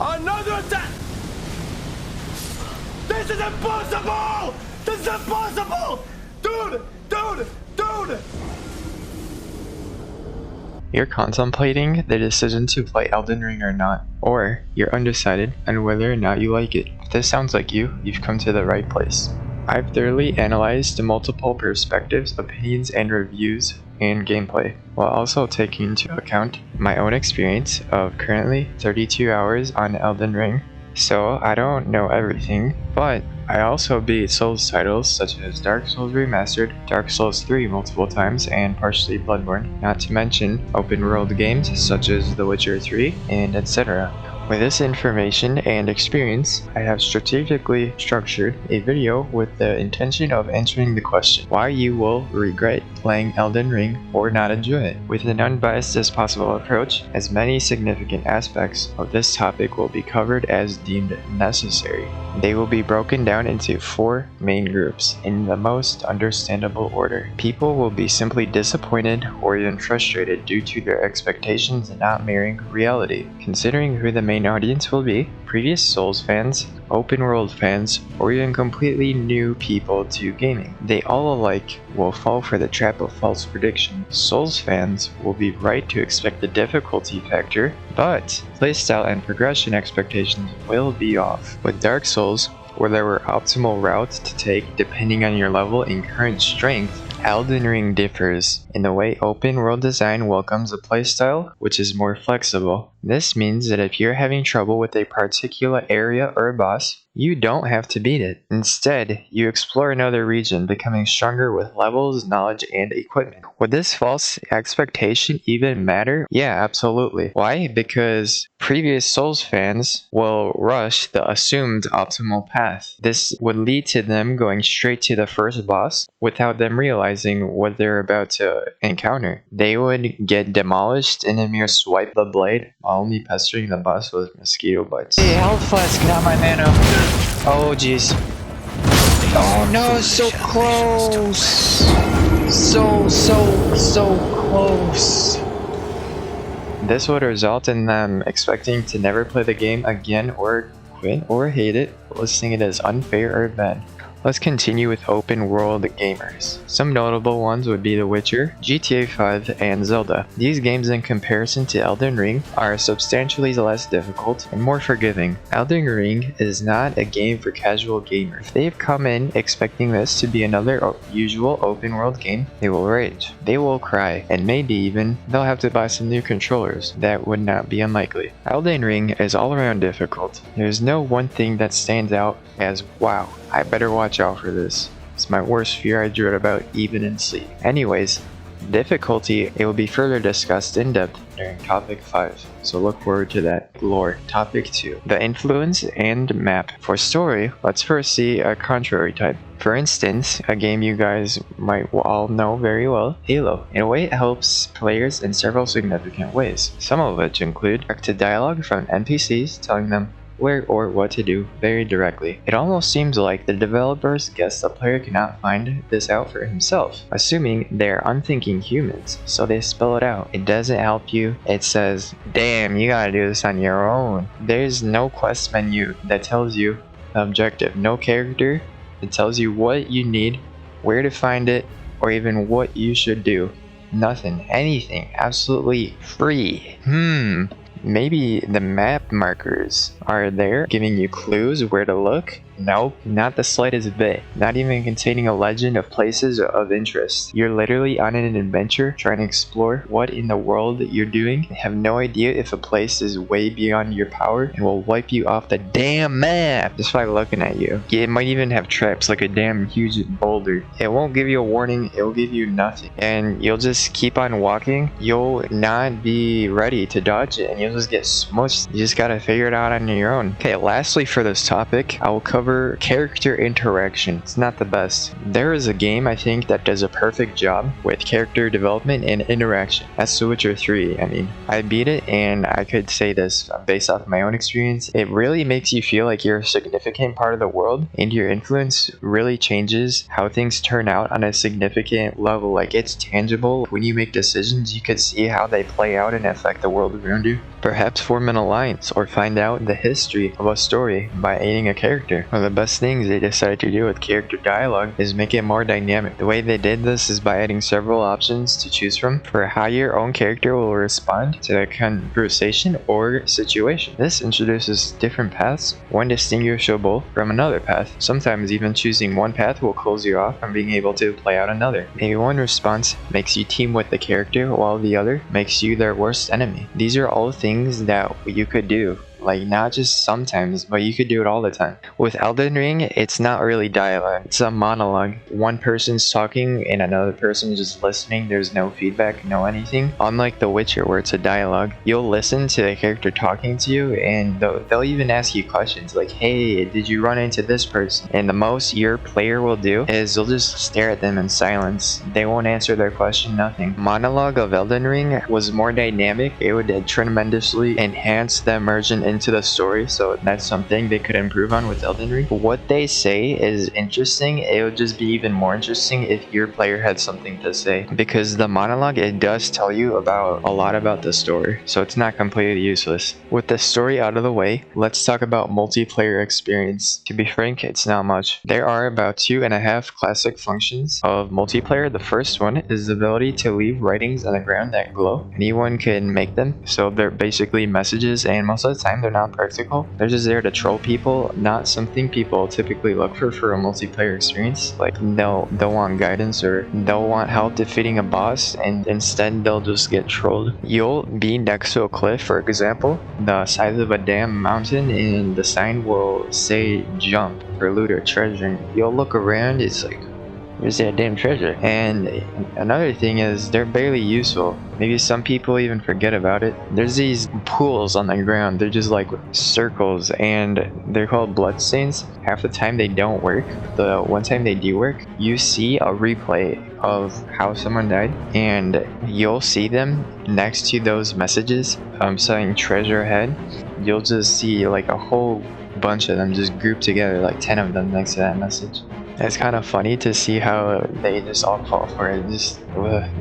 Another attack! This is impossible! This is impossible! Dude! You're contemplating the decision to play Elden Ring or not, or you're undecided on whether or not you like it. If this sounds like you, you've come to the right place. I've thoroughly analyzed the multiple perspectives, opinions, and reviews and gameplay, while also taking into account my own experience of currently 32 hours on Elden Ring. So I don't know everything, but I also beat Souls titles such as Dark Souls Remastered, Dark Souls 3 multiple times, and partially Bloodborne, not to mention open world games such as The Witcher 3 and etc. With this information and experience, I have strategically structured a video with the intention of answering the question why you will regret playing Elden Ring or not enjoy it. With an unbiased as possible approach, as many significant aspects of this topic will be covered as deemed necessary. They will be broken down into 4 main groups in the most understandable order. People will be simply disappointed or even frustrated due to their expectations not mirroring reality. Considering who the main audience will be, previous Souls fans, open world fans, or even completely new people to gaming. They all alike will fall for the trap of false prediction. Souls fans will be right to expect the difficulty factor, but playstyle and progression expectations will be off. With Dark Souls, where there were optimal routes to take depending on your level and current strength, Elden Ring differs in the way open world design welcomes a playstyle which is more flexible. This means that if you're having trouble with a particular area or boss, you don't have to beat it. Instead, you explore another region, becoming stronger with levels, knowledge, and equipment. Would this false expectation even matter? Yeah, absolutely. Why? Because previous Souls fans will rush the assumed optimal path. This would lead to them going straight to the first boss without them realizing what they're about to encounter. They would get demolished in a mere swipe of the blade, while only pestering the boss with mosquito bites. Hey, health flask, not my mana. Oh jeez. Oh no, so close. So close. This would result in them expecting to never play the game again or quit or hate it, listing it as unfair or bad. Let's continue with open world gamers. Some notable ones would be The Witcher, GTA 5, and Zelda. These games in comparison to Elden Ring are substantially less difficult and more forgiving. Elden Ring is not a game for casual gamers. If they've come in expecting this to be another usual open world game, they will rage. They will cry, and maybe even they'll have to buy some new controllers. That would not be unlikely. Elden Ring is all around difficult. There's no one thing that stands out as, wow, I better watch out for this. It's my worst fear I dread about even in sleep. Anyways, difficulty, it will be further discussed in depth during topic 5, so look forward to that. Lore, topic 2. The influence and map. For story, let's first see a contrary type. For instance, a game you guys might all know very well, Halo. In a way, it helps players in several significant ways, some of which include direct dialogue from NPCs telling them where or what to do very directly. It almost seems like the developers guess the player cannot find this out for himself, assuming they're unthinking humans, so they spell it out. It doesn't help you. It says, damn, you gotta do this on your own. There's no quest menu that tells you the objective, no character that tells you what you need, where to find it, or even what you should do. Nothing, anything, absolutely free. Maybe the map markers are there giving you clues where to look? Nope, not the slightest bit. Not even containing a legend of places of interest. You're literally on an adventure trying to explore what in the world you're doing. You have no idea if a place is way beyond your power and will wipe you off the damn map just by looking at you. It might even have traps like a damn huge boulder. It won't give you a warning, it will give you nothing. And you'll just keep on walking. You'll not be ready to dodge it and you'll just get smushed. You just gotta figure it out on your own. Okay, lastly for this topic, I will cover over character interaction. It's not the best. There is a game I think that does a perfect job with character development and interaction. That's The Witcher 3. I mean, I beat it and I could say this based off of my own experience. It really makes you feel like you're a significant part of the world, and your influence really changes how things turn out on a significant level. Like, it's tangible. When you make decisions, you could see how they play out and affect the world around you. Perhaps form an alliance or find out the history of a story by aiding a character. One of the best things they decided to do with character dialogue is make it more dynamic. The way they did this is by adding several options to choose from for how your own character will respond to a conversation or situation. This introduces different paths, one distinguishable from another path. Sometimes even choosing one path will close you off from being able to play out another. Maybe one response makes you team with the character while the other makes you their worst enemy. These are all things that you could do. Like, not just sometimes, but you could do it all the time. With Elden Ring, it's not really dialogue. It's a monologue. One person's talking and another person just listening. There's no feedback, no anything. Unlike The Witcher, where it's a dialogue, you'll listen to the character talking to you, and they'll even ask you questions like, hey, did you run into this person? And the most your player will do is they'll just stare at them in silence. They won't answer their question, nothing. Monologue of Elden Ring was more dynamic. It would tremendously enhance the immersion into the story, so that's something they could improve on with Elden Ring. What they say is interesting. It would just be even more interesting if your player had something to say, because the monologue, it does tell you about a lot about the story, so it's not completely useless. With the story out of the way, let's talk about multiplayer experience. To be frank, it's not much. There are about 2.5 classic functions of multiplayer. The first one is the ability to leave writings on the ground that glow. Anyone can make them, so they're basically messages, and most of the time they're not practical. They're just there to troll people, not something people typically look for a multiplayer experience. Like, they'll want guidance or they'll want help defeating a boss, and instead they'll just get trolled. You'll be next to a cliff, for example, the size of a damn mountain, and the sign will say jump for loot or treasure, and you'll look around, it's like, where's that damn treasure? And another thing is, they're barely useful. Maybe some people even forget about it. There's these pools on the ground. They're just like circles, and they're called bloodstains. Half the time they don't work. The one time they do work, you see a replay of how someone died, and you'll see them next to those messages saying treasure ahead. You'll just see like a whole bunch of them just grouped together, like 10 of them next to that message. It's kind of funny to see how they just all fall for it.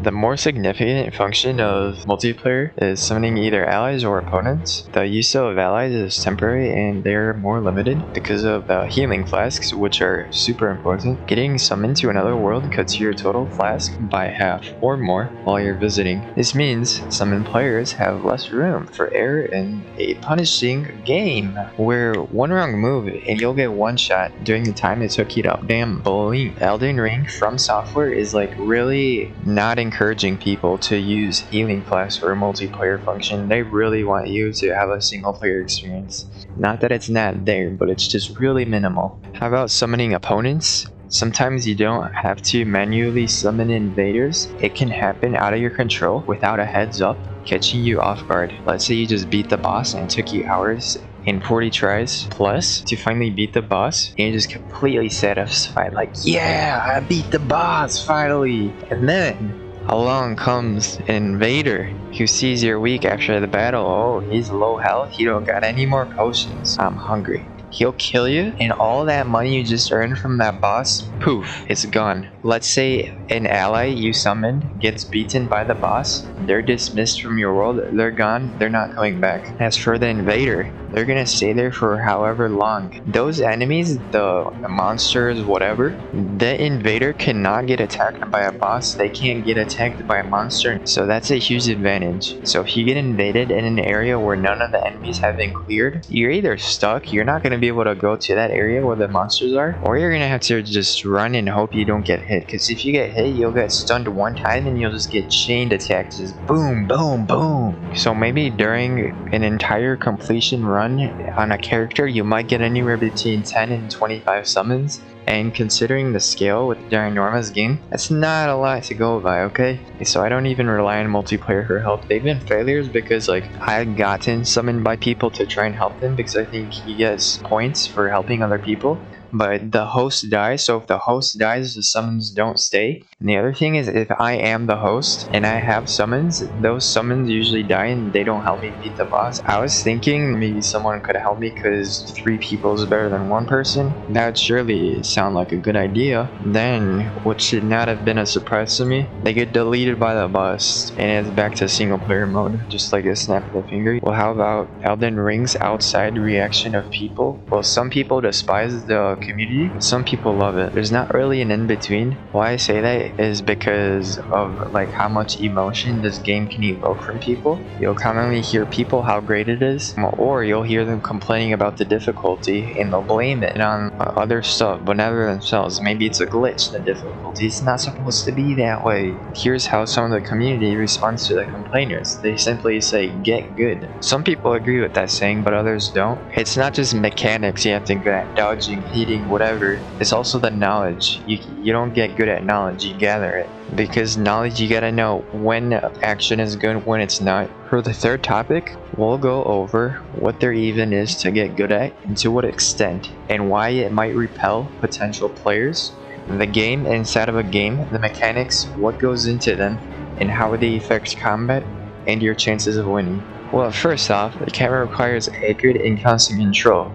The more significant function of multiplayer is summoning either allies or opponents. The use of allies is temporary, and they're more limited because of the healing flasks, which are super important. Getting summoned to another world cuts your total flask by half or more while you're visiting. This means summoned players have less room for error in a punishing game, where one wrong move and you'll get one shot during the time it took you to damn blink. Elden Ring from Software is like really not encouraging people to use healing flasks for a multiplayer function. They really want you to have a single player experience. Not that it's not there, but it's just really minimal. How about summoning opponents? Sometimes you don't have to manually summon invaders. It can happen out of your control without a heads up, catching you off guard. Let's say you just beat the boss and it took you hours and 40 tries plus to finally beat the boss, and you're just completely satisfied, like, yeah, I beat the boss finally. And then along comes an invader who sees you're weak after the battle. Oh, he's low health, he don't got any more potions, I'm hungry. He'll kill you, and all that money you just earned from that boss, poof, it's gone. Let's say an ally you summoned gets beaten by the boss. They're dismissed from your world, they're gone, they're not coming back. As for the invader, they're gonna stay there for however long. Those enemies, the monsters, whatever, the invader cannot get attacked by a boss. They can't get attacked by a monster. So that's a huge advantage. So if you get invaded in an area where none of the enemies have been cleared, you're either stuck, you're not gonna be able to go to that area where the monsters are, or you're gonna have to just run and hope you don't get hit. Because if you get hit, you'll get stunned one time and you'll just get chained attacked, just boom, boom, boom. So maybe during an entire completion run on a character, you might get anywhere between 10 and 25 summons. And considering the scale with the ginormous game, that's not a lot to go by, okay? So I don't even rely on multiplayer for help. They've been failures because, like, I've gotten summoned by people to try and help them because I think he gets points for helping other people. but the host dies. So if the host dies, the summons don't stay. And the other thing is, if I am the host and I have summons, those summons usually die and they don't help me beat the boss. I was thinking maybe someone could help me because 3 people is better than 1 person. That would surely sound like a good idea. Then, what should not have been a surprise to me, they get deleted by the boss and it's back to single player mode, just like a snap of the finger. Well, how about Elden Ring's outside reaction of people? Well, some people despise the community, some people love it. There's not really an in-between. Why I say that is because of like how much emotion this game can evoke from people. You'll commonly hear people how great it is, or you'll hear them complaining about the difficulty and they'll blame it on other stuff, but never themselves. Maybe it's a glitch in the difficulty. It's not supposed to be that way. Here's how some of the community responds to the complainers. They simply say, get good. Some people agree with that saying, but others don't. It's not just mechanics you have to get at, dodging, hitting, whatever. It's also the knowledge. You don't get good at knowledge, you gather it. Because knowledge, you gotta know when action is good, when it's not. For the third topic, we'll go over what there even is to get good at, and to what extent, and why it might repel potential players. The game inside of a game, the mechanics, what goes into them, and how they affect combat, and your chances of winning. Well, first off, the camera requires accurate and constant control.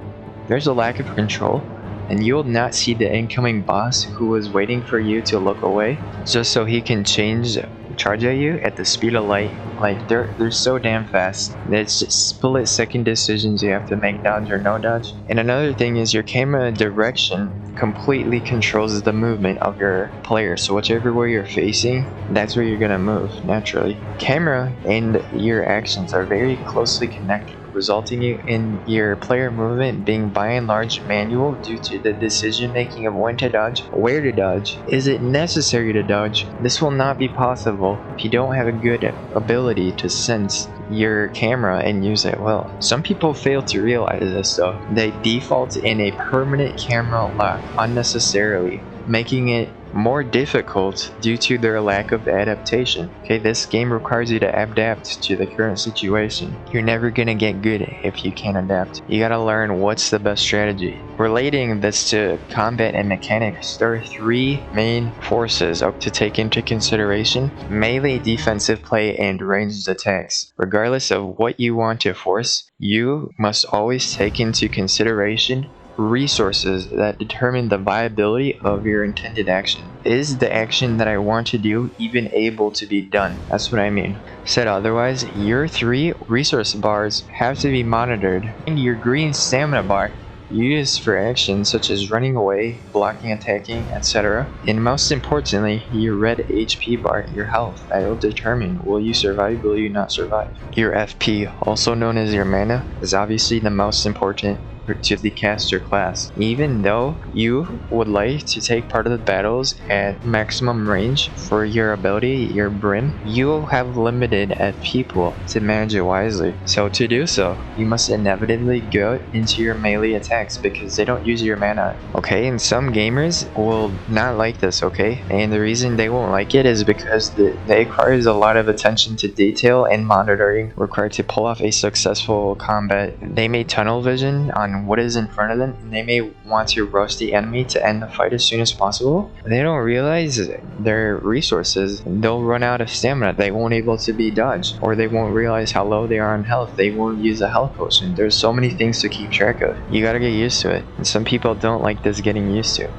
There's a lack of control, and you will not see the incoming boss who is waiting for you to look away, just so he can charge at you at the speed of light. Like, they're so damn fast. It's just split-second decisions you have to make, dodge or no dodge. And another thing is your camera direction completely controls the movement of your player. So whichever way you're facing, that's where you're gonna move naturally. Camera and your actions are very closely connected, resulting in your player movement being by and large manual due to the decision making of when to dodge, where to dodge, is it necessary to dodge. This will not be possible if you don't have a good ability to sense your camera and use it well. Some people fail to realize this though. They default in a permanent camera lock unnecessarily, making it more difficult due to their lack of adaptation. Okay, this game requires you to adapt to the current situation. You're never gonna get good if you can't adapt. You gotta learn what's the best strategy. Relating this to combat and mechanics, there are 3 main forces to take into consideration: melee, defensive play, and ranged attacks. Regardless of what you want to force, you must always take into consideration resources that determine the viability of your intended action. Is the action that I want to do even able to be done? That's what I mean. Said otherwise, your 3 resource bars have to be monitored, and your green stamina bar used for actions such as running away, blocking, attacking, etc. And most importantly, your red HP bar, your health, that will determine will you survive, will you not survive. Your FP, also known as your mana, is obviously the most important to the caster class. Even though you would like to take part of the battles at maximum range for your ability, your brim, you will have limited FP pool to manage it wisely. So to do so, you must inevitably go into your melee attacks because they don't use your mana. Okay, and some gamers will not like this, okay? And the reason they won't like it is because it requires a lot of attention to detail and monitoring required to pull off a successful combat. They may tunnel vision on what is in front of them, and they may want to rush the enemy to end the fight as soon as possible. They don't realize their resources. They'll run out of stamina. They won't able to be dodged, or they won't realize how low they are on health. They won't use a health potion. There's so many things to keep track of. You gotta get used to it, and some people don't like this getting used to.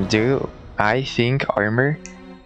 Do I think armor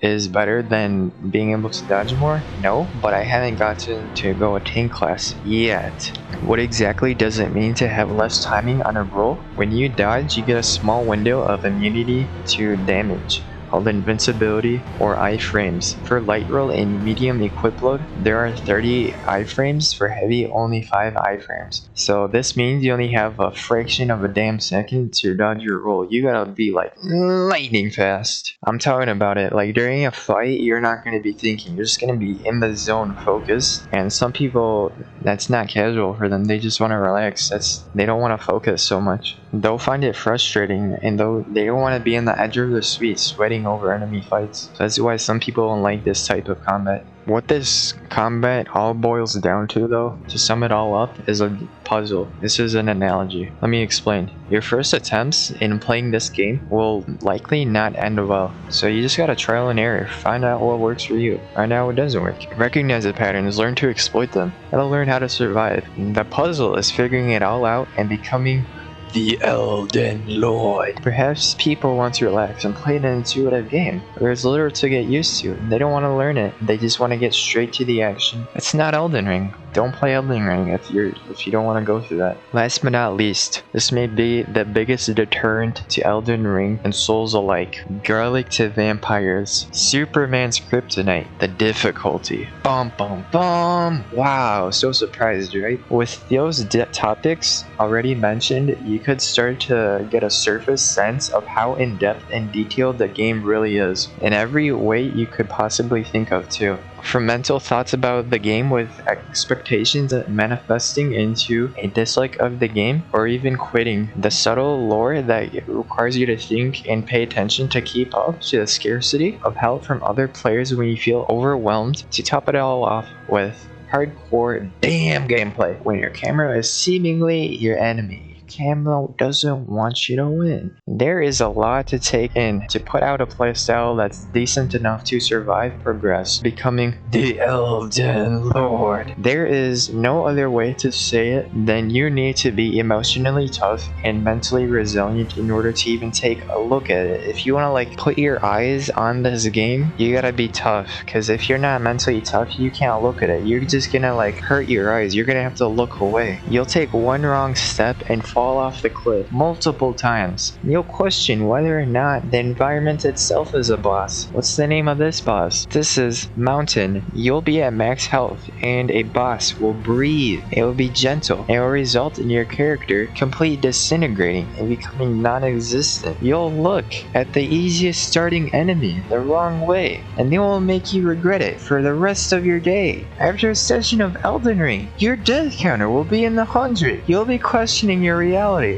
is better than being able to dodge more? No, but I haven't gotten to go a tank class yet. What exactly does it mean to have less timing on a roll? When you dodge, you get a small window of immunity to damage, called invincibility or iframes. For light roll and medium equip load, there are 30 iframes. For heavy, only 5 iframes. So this means you only have a fraction of a damn second to dodge your roll. You gotta be like lightning fast. I'm talking about it. Like during a fight, you're not gonna be thinking. You're just gonna be in the zone focused. And some people, that's not casual for them. They just want to relax. They don't want to focus so much. They'll find it frustrating, and they don't want to be in the edge of their seat sweating over enemy fights. So that's why some people don't like this type of combat. What this combat all boils down to, though, to sum it all up, is a puzzle. This is an analogy. Let me explain. Your first attempts in playing this game will likely not end well, so you just gotta trial and error, find out what works for you, find out what doesn't work. Recognize the patterns, learn to exploit them, and learn how to survive. The puzzle is figuring it all out and becoming the Elden Lord. Perhaps people want to relax and play an intuitive game. There's little to get used to, and they don't want to learn it. They just want to get straight to the action. It's not Elden Ring. Don't play Elden Ring if you don't want to go through that. Last but not least, this may be the biggest deterrent to Elden Ring and Souls alike. Garlic to vampires. Superman's kryptonite. The difficulty. Bum bum bum. Wow, so surprised, right? With those topics already mentioned, you could start to get a surface sense of how in-depth and detailed the game really is, in every way you could possibly think of too. From mental thoughts about the game with expectations manifesting into a dislike of the game, or even quitting, the subtle lore that requires you to think and pay attention to keep up to the scarcity of help from other players when you feel overwhelmed, to top it all off with hardcore damn gameplay when your camera is seemingly your enemy. Camera doesn't want you to win. There is a lot to take in to put out a playstyle that's decent enough to survive, progress, becoming the Elden Lord. There is no other way to say it than you need to be emotionally tough and mentally resilient in order to even take a look at it. If you want to like put your eyes on this game, you gotta be tough, because if you're not mentally tough, you can't look at it. You're just gonna like hurt your eyes. You're gonna have to look away. You'll take one wrong step and fall off the cliff multiple times. You'll question whether or not the environment itself is a boss. What's the name of this boss? This is Mountain. You'll be at max health and a boss will breathe. It will be gentle. It will result in your character completely disintegrating and becoming non-existent. You'll look at the easiest starting enemy the wrong way, and they will make you regret it for the rest of your day. After a session of Elden Ring, your death counter will be in the 100. You'll be questioning your reality.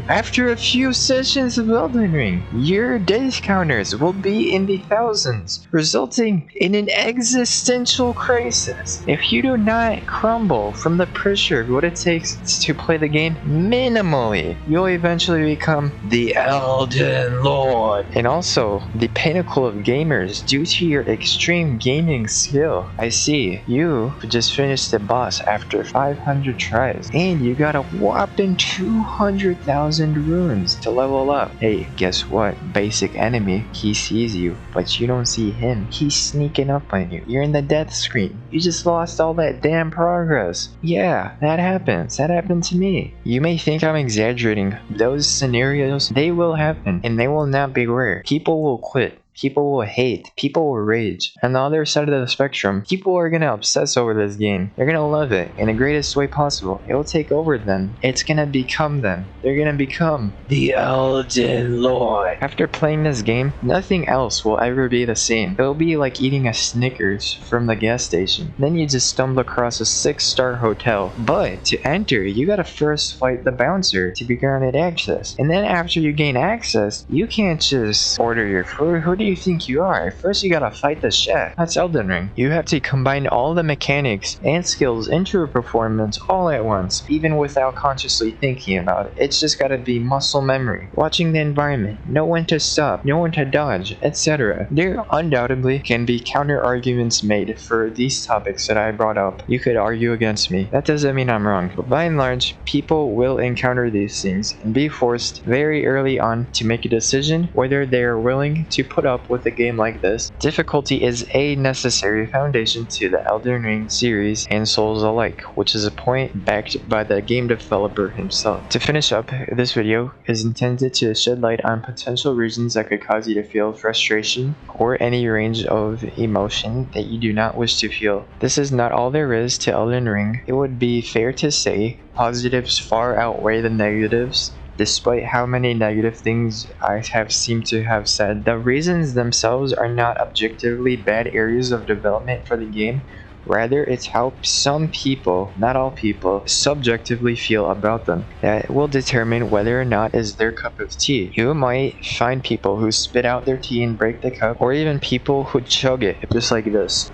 After a few sessions of Elden Ring, your death counters will be in the thousands, resulting in an existential crisis. If you do not crumble from the pressure of what it takes to play the game minimally, you'll eventually become the Elden Lord, and also the pinnacle of gamers due to your extreme gaming skill. I see, you just finished the boss after 500 tries, and you got a whopping 200,000 runes to level up. Hey, guess what? Basic enemy, he sees you, but you don't see him. He's sneaking up on you. You're in the death screen. You just lost all that damn progress. Yeah, that happens. That happened to me. You may think I'm exaggerating. Those scenarios, they will happen, and they will not be rare. People will quit. People will hate. People will rage. On the other side of the spectrum, people are gonna obsess over this game. They're gonna love it in the greatest way possible. It will take over them. It's gonna become them. They're gonna become the Elden Lord. After playing this game, nothing else will ever be the same. It'll be like eating a Snickers from the gas station. Then you just stumble across a 6-star hotel. But to enter, you gotta first fight the bouncer to be granted access. And then after you gain access, you can't just order your food. Who do you think you are? First you gotta fight the chef. That's Elden Ring. You have to combine all the mechanics and skills into a performance all at once, even without consciously thinking about it. It's just gotta be muscle memory. Watching the environment, know when to stop, know when to dodge, etc. There undoubtedly can be counter arguments made for these topics that I brought up. You could argue against me. That doesn't mean I'm wrong. But by and large, people will encounter these things and be forced very early on to make a decision whether they are willing to put up with a game like this. Difficulty is a necessary foundation to the Elden Ring series and Souls alike, which is a point backed by the game developer himself. To finish up, this video is intended to shed light on potential reasons that could cause you to feel frustration or any range of emotion that you do not wish to feel. This is not all there is to Elden Ring. It would be fair to say positives far outweigh the negatives. Despite how many negative things I have seemed to have said, the reasons themselves are not objectively bad areas of development for the game. Rather, it's how some people, not all people, subjectively feel about them that will determine whether or not is their cup of tea. You might find people who spit out their tea and break the cup, or even people who chug it, just like this.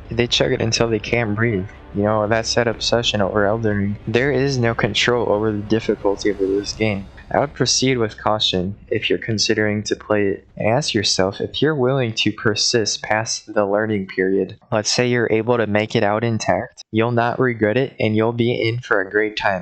They chug it until they can't breathe. You know, that's that obsession over Elden Ring. There is no control over the difficulty of this game. I would proceed with caution if you're considering to play it. Ask yourself if you're willing to persist past the learning period. Let's say you're able to make it out intact. You'll not regret it and you'll be in for a great time.